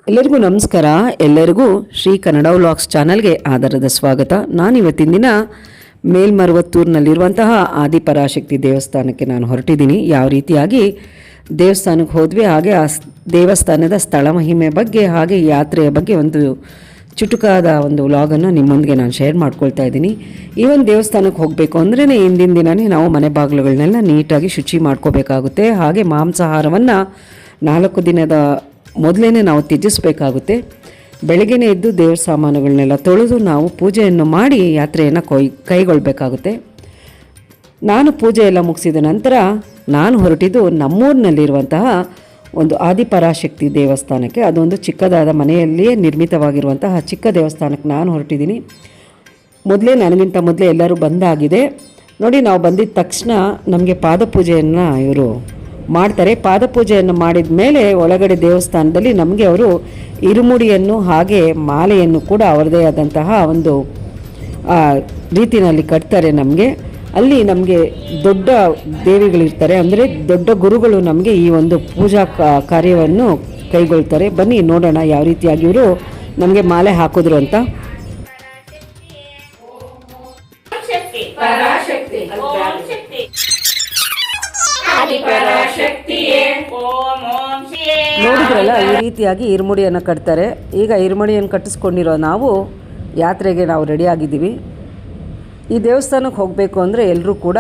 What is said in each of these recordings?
ಎಲ್ಲರಿಗೂ ನಮಸ್ಕಾರ. ಎಲ್ಲರಿಗೂ ಶ್ರೀ ಕನ್ನಡ ವ್ಲಾಗ್ಸ್ ಚಾನಲ್ಗೆ ಆಧಾರದ ಸ್ವಾಗತ. ನಾನು ಇವತ್ತಿನ ದಿನ ಮೇಲ್ಮರುವತ್ತೂರಿನಲ್ಲಿರುವಂತಹ ಆದಿಪರಾಶಕ್ತಿ ದೇವಸ್ಥಾನಕ್ಕೆ ನಾನು ಹೊರಟಿದ್ದೀನಿ. ಯಾವ ರೀತಿಯಾಗಿ ದೇವಸ್ಥಾನಕ್ಕೆ ಹೋದ್ವಿ, ಹಾಗೆ ಆ ದೇವಸ್ಥಾನದ ಸ್ಥಳ ಮಹಿಮೆ ಬಗ್ಗೆ, ಹಾಗೆ ಯಾತ್ರೆಯ ಬಗ್ಗೆ ಒಂದು ಚುಟುಕಾದ ಒಂದು ವ್ಲಾಗನ್ನು ನಿಮ್ಮೊಂದಿಗೆ ನಾನು ಶೇರ್ ಮಾಡ್ಕೊಳ್ತಾ ಇದ್ದೀನಿ. ಈ ಒಂದು ದೇವಸ್ಥಾನಕ್ಕೆ ಹೋಗಬೇಕು ಅಂದ್ರೇ ಹಿಂದಿನ ದಿನವೇ ನಾವು ಮನೆ ಬಾಗಿಲುಗಳನ್ನೆಲ್ಲ ನೀಟಾಗಿ ಶುಚಿ ಮಾಡ್ಕೋಬೇಕಾಗುತ್ತೆ. ಹಾಗೆ ಮಾಂಸಾಹಾರವನ್ನು 4 ದಿನದ ಮೊದಲೇ ನಾವು ತ್ಯಜಿಸಬೇಕಾಗುತ್ತೆ. ಬೆಳಗ್ಗೆನೇ ಎದ್ದು ದೇವ್ರ ಸಾಮಾನುಗಳನ್ನೆಲ್ಲ ತೊಳೆದು ನಾವು ಪೂಜೆಯನ್ನು ಮಾಡಿ ಯಾತ್ರೆಯನ್ನು ಕೈಗೊಳ್ಳಬೇಕಾಗುತ್ತೆ. ನಾನು ಪೂಜೆ ಎಲ್ಲ ಮುಗಿಸಿದ ನಂತರ ನಾನು ಹೊರಟಿದ್ದು ನಮ್ಮೂರಿನಲ್ಲಿರುವಂತಹ ಒಂದು ಆದಿಪರಾಶಕ್ತಿ ದೇವಸ್ಥಾನಕ್ಕೆ. ಅದೊಂದು ಚಿಕ್ಕದಾದ ಮನೆಯಲ್ಲಿಯೇ ನಿರ್ಮಿತವಾಗಿರುವಂತಹ ಚಿಕ್ಕ ದೇವಸ್ಥಾನಕ್ಕೆ ನಾನು ಹೊರಟಿದ್ದೀನಿ. ನನಗಿಂತ ಮೊದಲೇ ಎಲ್ಲರೂ ಬಂದಾಗಿದೆ ನೋಡಿ. ನಾವು ಬಂದಿದ್ದ ತಕ್ಷಣ ನಮಗೆ ಪಾದಪೂಜೆಯನ್ನು ಇವರು ಮಾಡ್ತಾರೆ. ಪಾದಪೂಜೆಯನ್ನು ಮಾಡಿದ ಮೇಲೆ ಒಳಗಡೆ ದೇವಸ್ಥಾನದಲ್ಲಿ ನಮಗೆ ಅವರು ಇರುಮುಡಿಯನ್ನು ಹಾಗೆ ಮಾಲೆಯನ್ನು ಕೂಡ ಅವರದೇ ಆದಂತಹ ಒಂದು ರೀತಿಯಲ್ಲಿ ಕಟ್ತಾರೆ. ಅಲ್ಲಿ ನಮಗೆ ದೊಡ್ಡ ದೇವಿಗಳಿರ್ತಾರೆ, ಅಂದರೆ ದೊಡ್ಡ ಗುರುಗಳು ನಮಗೆ ಈ ಒಂದು ಪೂಜಾ ಕಾರ್ಯವನ್ನು ಕೈಗೊಳ್ತಾರೆ. ಬನ್ನಿ ನೋಡೋಣ ಯಾವ ರೀತಿಯಾಗಿ ಇವರು ನಮಗೆ ಮಾಲೆ ಹಾಕಿದ್ರು ಅಂತ. ನೋಡಿದ್ರಲ್ಲ, ಈ ರೀತಿಯಾಗಿ ಇರುಮುಡಿಯನ್ನು ಕಟ್ತಾರೆ. ಈಗ ಇರುಮುಡಿಯನ್ನು ಕಟ್ಟಿಸ್ಕೊಂಡಿರೋ ನಾವು ಯಾತ್ರೆಗೆ ನಾವು ರೆಡಿಯಾಗಿದ್ದೀವಿ. ಈ ದೇವಸ್ಥಾನಕ್ಕೆ ಹೋಗಬೇಕು ಅಂದರೆ ಎಲ್ಲರೂ ಕೂಡ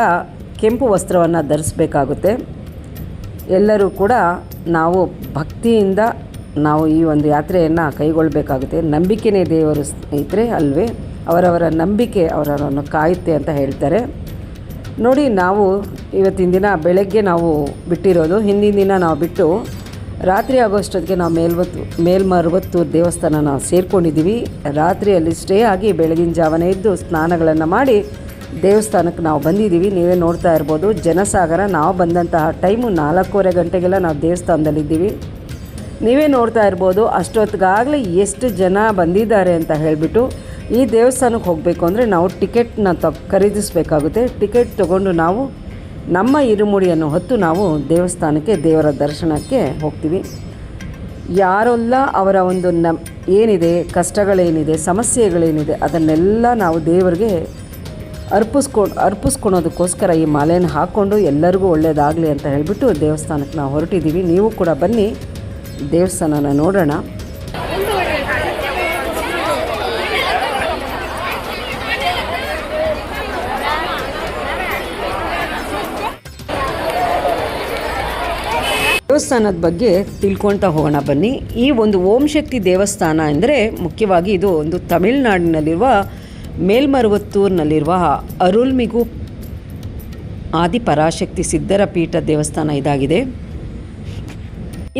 ಕೆಂಪು ವಸ್ತ್ರವನ್ನು ಧರಿಸಬೇಕಾಗುತ್ತೆ. ಎಲ್ಲರೂ ಕೂಡ ನಾವು ಭಕ್ತಿಯಿಂದ ನಾವು ಈ ಒಂದು ಯಾತ್ರೆಯನ್ನು ಕೈಗೊಳ್ಳಬೇಕಾಗುತ್ತೆ. ನಂಬಿಕೆನೇ ದೇವರು ಸ್ನೇಹಿತರೆ ಅಲ್ವೇ, ಅವರವರ ನಂಬಿಕೆ ಅವರವರನ್ನು ಕಾಯುತ್ತೆ ಅಂತ ಹೇಳ್ತಾರೆ. ನೋಡಿ, ನಾವು ಇವತ್ತಿನ ದಿನ ಬೆಳಗ್ಗೆ ನಾವು ಬಿಟ್ಟಿರೋದು. ಹಿಂದಿನ ದಿನ ನಾವು ಬಿಟ್ಟು ರಾತ್ರಿ ಆಗೋಷ್ಟೊತ್ತಿಗೆ ನಾವು ಮೇಲ್ಮರುವತ್ತೂರು ದೇವಸ್ಥಾನ ನಾವು ಸೇರ್ಕೊಂಡಿದ್ದೀವಿ. ರಾತ್ರಿಯಲ್ಲಿ ಸ್ಟೇ ಆಗಿ ಬೆಳಗಿನ ಜಾವನೇ ಎದ್ದು ಸ್ನಾನಗಳನ್ನು ಮಾಡಿ ದೇವಸ್ಥಾನಕ್ಕೆ ನಾವು ಬಂದಿದ್ದೀವಿ. ನೀವೇ ನೋಡ್ತಾ ಇರ್ಬೋದು ಜನಸಾಗರ. ನಾವು ಬಂದಂತಹ ಟೈಮು 4:15 ಗಂಟೆಗೆಲ್ಲ ನಾವು ದೇವಸ್ಥಾನದಲ್ಲಿದ್ದೀವಿ. ನೀವೇ ನೋಡ್ತಾ ಇರ್ಬೋದು ಅಷ್ಟೊತ್ತಿಗಾಗಲೇ ಎಷ್ಟು ಜನ ಬಂದಿದ್ದಾರೆ ಅಂತ ಹೇಳಿಬಿಟ್ಟು. ಈ ದೇವಸ್ಥಾನಕ್ಕೆ ಹೋಗಬೇಕು ಅಂದರೆ ನಾವು ಟಿಕೆಟ್ನ ಖರೀದಿಸಬೇಕಾಗುತ್ತೆ. ಟಿಕೆಟ್ ತೊಗೊಂಡು ನಾವು ನಮ್ಮ ಇರುಮುಡಿಯನ್ನು ಹೊತ್ತು ನಾವು ದೇವಸ್ಥಾನಕ್ಕೆ ದೇವರ ದರ್ಶನಕ್ಕೆ ಹೋಗ್ತೀವಿ. ಯಾರೆಲ್ಲ ಅವರ ಒಂದು ಏನಿದೆ, ಕಷ್ಟಗಳೇನಿದೆ, ಸಮಸ್ಯೆಗಳೇನಿದೆ ಅದನ್ನೆಲ್ಲ ನಾವು ದೇವರಿಗೆ ಅರ್ಪಿಸ್ಕೊಳೋದಕ್ಕೋಸ್ಕರ ಈ ಮಾಲೆಯನ್ನು ಹಾಕ್ಕೊಂಡು ಎಲ್ಲರಿಗೂ ಒಳ್ಳೆಯದಾಗಲಿ ಅಂತ ಹೇಳಿಬಿಟ್ಟು ದೇವಸ್ಥಾನಕ್ಕೆ ನಾವು ಹೊರಟಿದ್ದೀವಿ. ನೀವು ಕೂಡ ಬನ್ನಿ ದೇವಸ್ಥಾನನ ನೋಡೋಣ. ದೇವಸ್ಥಾನದ ಬಗ್ಗೆ ತಿಳ್ಕೊಳ್ತಾ ಹೋಗೋಣ ಬನ್ನಿ. ಈ ಒಂದು ಓಂ ಶಕ್ತಿ ದೇವಸ್ಥಾನ ಅಂದರೆ ಮುಖ್ಯವಾಗಿ ಇದು ಒಂದು ತಮಿಳುನಾಡಿನಲ್ಲಿರುವ ಮೇಲ್ಮರುವತ್ತೂರಿನಲ್ಲಿರುವ ಅರುಳ್ಮಿಗು ಆದಿಪರಾಶಕ್ತಿ ಸಿದ್ಧರ ಪೀಠ ದೇವಸ್ಥಾನ ಇದಾಗಿದೆ.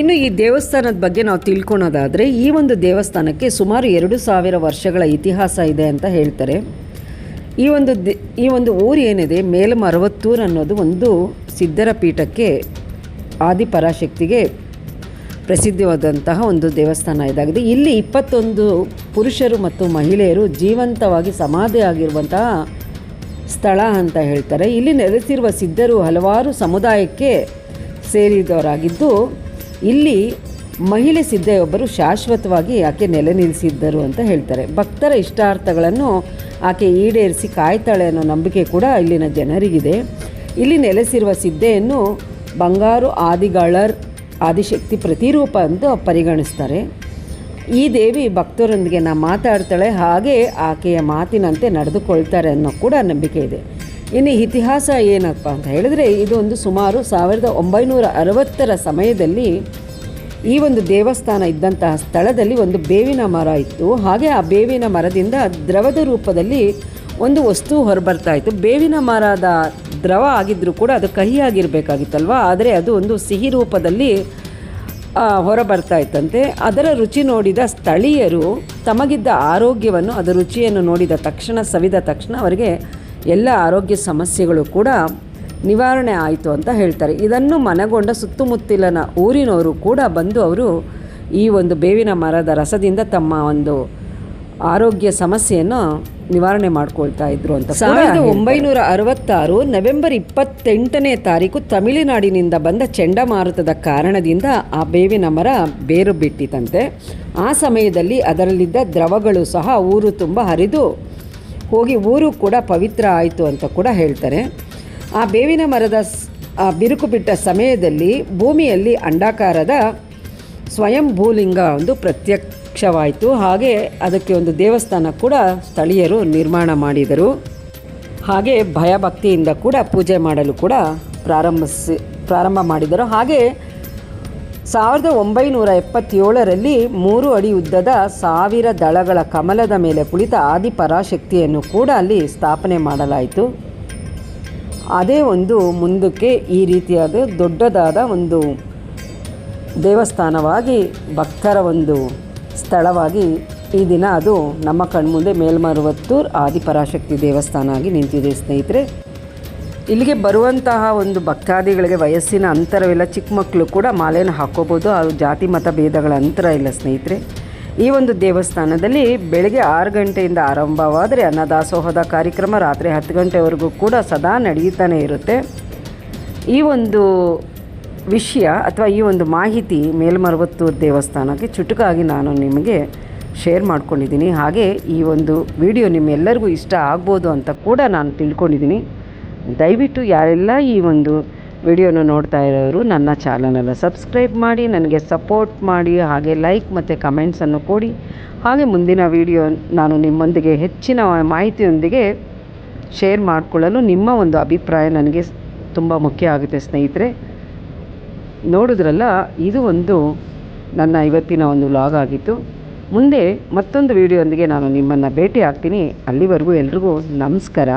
ಇನ್ನು ಈ ದೇವಸ್ಥಾನದ ಬಗ್ಗೆ ನಾವು ತಿಳ್ಕೊಳೋದಾದರೆ ಈ ಒಂದು ದೇವಸ್ಥಾನಕ್ಕೆ ಸುಮಾರು 2000 ವರ್ಷಗಳ ಇತಿಹಾಸ ಇದೆ ಅಂತ ಹೇಳ್ತಾರೆ. ಈ ಒಂದು ಊರು ಏನಿದೆ ಮೇಲ್ಮರುವತ್ತೂರು ಅನ್ನೋದು ಒಂದು ಸಿದ್ಧರ ಪೀಠಕ್ಕೆ ಆದಿಪರಾಶಕ್ತಿಗೆ ಪ್ರಸಿದ್ಧವಾದಂತಹ ಒಂದು ದೇವಸ್ಥಾನ ಇದಾಗಿದೆ. ಇಲ್ಲಿ 21 ಪುರುಷರು ಮತ್ತು ಮಹಿಳೆಯರು ಜೀವಂತವಾಗಿ ಸಮಾಧಿ ಆಗಿರುವಂತಹ ಸ್ಥಳ ಅಂತ ಹೇಳ್ತಾರೆ. ಇಲ್ಲಿ ನೆಲೆಸಿರುವ ಸಿದ್ಧರು ಹಲವಾರು ಸಮುದಾಯಕ್ಕೆ ಸೇರಿದವರಾಗಿದ್ದು, ಇಲ್ಲಿ ಮಹಿಳೆ ಸಿದ್ಧೆಯೊಬ್ಬರು ಶಾಶ್ವತವಾಗಿ ಆಕೆ ನೆಲೆ ನಿಲ್ಲಿಸಿದ್ದರು ಅಂತ ಹೇಳ್ತಾರೆ. ಭಕ್ತರ ಇಷ್ಟಾರ್ಥಗಳನ್ನು ಆಕೆ ಈಡೇರಿಸಿ ಕಾಯ್ತಾಳೆ ಅನ್ನೋ ನಂಬಿಕೆ ಕೂಡ ಇಲ್ಲಿನ ಜನರಿಗಿದೆ. ಇಲ್ಲಿ ನೆಲೆಸಿರುವ ಸಿದ್ಧೆಯನ್ನು ಬಂಗಾರು ಆದಿಶಕ್ತಿ ಪ್ರತಿರೂಪ ಅಂತ ಪರಿಗಣಿಸ್ತಾರೆ. ಈ ದೇವಿ ಭಕ್ತರೊಂದಿಗೆ ಮಾತಾಡ್ತಾಳೆ, ಹಾಗೆ ಆಕೆಯ ಮಾತಿನಂತೆ ನಡೆದುಕೊಳ್ತಾರೆ ಅನ್ನೋ ಕೂಡ ನಂಬಿಕೆ ಇದೆ. ಇನ್ನು ಇತಿಹಾಸ ಏನಪ್ಪ ಅಂತ ಹೇಳಿದ್ರೆ, ಇದು ಒಂದು ಸುಮಾರು 1960ರ ಸಮಯದಲ್ಲಿ ಈ ಒಂದು ದೇವಸ್ಥಾನ ಇದ್ದಂತಹ ಸ್ಥಳದಲ್ಲಿ ಒಂದು ಬೇವಿನ ಮರ ಇತ್ತು. ಹಾಗೆ ಆ ಬೇವಿನ ಮರದಿಂದ ದ್ರವದ ರೂಪದಲ್ಲಿ ಒಂದು ವಸ್ತು ಹೊರಬರ್ತಾ ಇತ್ತು. ಬೇವಿನ ಮರದ ದ್ರವ ಆಗಿದ್ದರೂ ಕೂಡ ಅದು ಕಹಿಯಾಗಿರಬೇಕಾಗಿತ್ತಲ್ವ, ಆದರೆ ಅದು ಒಂದು ಸಿಹಿ ರೂಪದಲ್ಲಿ ಹೊರಬರ್ತಾ ಇತ್ತಂತೆ. ಅದರ ರುಚಿ ನೋಡಿದ ಸ್ಥಳೀಯರು ತಮಗಿದ್ದ ಆರೋಗ್ಯವನ್ನು, ಅದರ ರುಚಿಯನ್ನು ನೋಡಿದ ತಕ್ಷಣ, ಸವಿದ ತಕ್ಷಣ ಅವರಿಗೆ ಎಲ್ಲ ಆರೋಗ್ಯ ಸಮಸ್ಯೆಗಳು ಕೂಡ ನಿವಾರಣೆ ಆಯಿತು ಅಂತ ಹೇಳ್ತಾರೆ. ಇದನ್ನು ಮನಗೊಂಡ ಸುತ್ತಮುತ್ತಲಿನ ಊರಿನವರು ಕೂಡ ಬಂದು ಅವರು ಈ ಒಂದು ಬೇವಿನ ಮರದ ರಸದಿಂದ ತಮ್ಮ ಒಂದು ಆರೋಗ್ಯ ಸಮಸ್ಯೆಯನ್ನು ನಿವಾರಣೆ ಮಾಡ್ಕೊಳ್ತಾ ಇದ್ರು ಅಂತ. 1966 ನವೆಂಬರ್ 28ನೇ ತಾರೀಕು ತಮಿಳುನಾಡಿನಿಂದ ಬಂದ ಚಂಡಮಾರುತದ ಕಾರಣದಿಂದ ಆ ಬೇವಿನ ಮರ ಬೇರು ಬಿಟ್ಟಿತಂತೆ. ಆ ಸಮಯದಲ್ಲಿ ಅದರಲ್ಲಿದ್ದ ದ್ರವಗಳು ಸಹ ಊರು ತುಂಬ ಹರಿದು ಹೋಗಿ ಊರು ಕೂಡ ಪವಿತ್ರ ಆಯಿತು ಅಂತ ಕೂಡ ಹೇಳ್ತಾರೆ. ಆ ಬೇವಿನ ಮರದ ಬಿರುಕು ಬಿಟ್ಟ ಸಮಯದಲ್ಲಿ ಭೂಮಿಯಲ್ಲಿ ಅಂಡಾಕಾರದ ಸ್ವಯಂ ಭೂಲಿಂಗ ಒಂದು ಪ್ರತ್ಯಕ್ಷವಾಯಿತು. ಹಾಗೆ ಅದಕ್ಕೆ ಒಂದು ದೇವಸ್ಥಾನ ಕೂಡ ಸ್ಥಳೀಯರು ನಿರ್ಮಾಣ ಮಾಡಿದರು. ಹಾಗೆ ಭಯಭಕ್ತಿಯಿಂದ ಕೂಡ ಪೂಜೆ ಮಾಡಲು ಕೂಡ ಪ್ರಾರಂಭ ಮಾಡಿದರು. ಹಾಗೆ 1977ರಲ್ಲಿ 3 ಅಡಿ ಉದ್ದದ 1000 ದಳಗಳ ಕಮಲದ ಮೇಲೆ ಕುಳಿತ ಆದಿಪರಾಶಕ್ತಿಯನ್ನು ಕೂಡ ಅಲ್ಲಿ ಸ್ಥಾಪನೆ ಮಾಡಲಾಯಿತು. ಅದೇ ಒಂದು ಮುಂದಕ್ಕೆ ಈ ರೀತಿಯಾದ ದೊಡ್ಡದಾದ ಒಂದು ದೇವಸ್ಥಾನವಾಗಿ, ಭಕ್ತರ ಒಂದು ಸ್ಥಳವಾಗಿ ಈ ದಿನ ಅದು ನಮ್ಮ ಕಣ್ಮುಂದೆ ಮೇಲ್ಮರುವತ್ತೂರು ಆದಿಪರಾಶಕ್ತಿ ದೇವಸ್ಥಾನ ಆಗಿ ನಿಂತಿದೆ ಸ್ನೇಹಿತರೆ. ಇಲ್ಲಿಗೆ ಬರುವಂತಹ ಒಂದು ಭಕ್ತಾದಿಗಳಿಗೆ ವಯಸ್ಸಿನ ಅಂತರವಿಲ್ಲ. ಚಿಕ್ಕ ಮಕ್ಕಳು ಕೂಡ ಮಾಲೆಯನ್ನು ಹಾಕ್ಕೋಬೋದು. ಅದು ಜಾತಿ ಮತ ಭೇದಗಳ ಅಂತರ ಇಲ್ಲ ಸ್ನೇಹಿತರೆ. ಈ ಒಂದು ದೇವಸ್ಥಾನದಲ್ಲಿ ಬೆಳಗ್ಗೆ 6 ಗಂಟೆಯಿಂದ ಆರಂಭವಾದರೆ ಅನ್ನದಾಸೋಹದ ಕಾರ್ಯಕ್ರಮ ರಾತ್ರಿ 10 ಗಂಟೆವರೆಗೂ ಕೂಡ ಸದಾ ನಡೆಯುತ್ತಾನೆ ಇರುತ್ತೆ. ಈ ಒಂದು ವಿಷಯ ಅಥವಾ ಈ ಒಂದು ಮಾಹಿತಿ ಮೇಲ್ಮರುವತ್ತೂರು ದೇವಸ್ಥಾನಕ್ಕೆ ಚುಟುಕಾಗಿ ನಾನು ನಿಮಗೆ ಶೇರ್ ಮಾಡ್ಕೊಂಡಿದ್ದೀನಿ. ಹಾಗೆ ಈ ಒಂದು ವಿಡಿಯೋ ನಿಮ್ಮೆಲ್ಲರಿಗೂ ಇಷ್ಟ ಆಗ್ಬೋದು ಅಂತ ಕೂಡ ನಾನು ತಿಳ್ಕೊಂಡಿದ್ದೀನಿ. ದಯವಿಟ್ಟು ಯಾರೆಲ್ಲ ಈ ಒಂದು ವಿಡಿಯೋನ ನೋಡ್ತಾ ಇರೋರು ನನ್ನ ಚಾನಲನ್ನು ಸಬ್ಸ್ಕ್ರೈಬ್ ಮಾಡಿ, ನನಗೆ ಸಪೋರ್ಟ್ ಮಾಡಿ, ಹಾಗೆ ಲೈಕ್ ಮತ್ತು ಕಮೆಂಟ್ಸನ್ನು ಕೊಡಿ. ಹಾಗೆ ಮುಂದಿನ ವಿಡಿಯೋ ನಾನು ನಿಮ್ಮೊಂದಿಗೆ ಹೆಚ್ಚಿನ ಮಾಹಿತಿಯೊಂದಿಗೆ ಶೇರ್ ಮಾಡಿಕೊಳ್ಳಲು ನಿಮ್ಮ ಒಂದು ಅಭಿಪ್ರಾಯ ನನಗೆ ತುಂಬ ಮುಖ್ಯ ಆಗುತ್ತೆ ಸ್ನೇಹಿತರೆ. ನೋಡಿದ್ರಲ್ಲ, ಇದು ಒಂದು ನನ್ನ ಇವತ್ತಿನ ಒಂದು ವ್ಲಾಗ್ ಆಗಿತ್ತು. ಮುಂದೆ ಮತ್ತೊಂದು ವಿಡಿಯೋದೊಂದಿಗೆ ನಾನು ನಿಮ್ಮನ್ನು ಭೇಟಿ ಆಗ್ತೀನಿ. ಅಲ್ಲಿವರೆಗೂ ಎಲ್ರಿಗೂ ನಮಸ್ಕಾರ.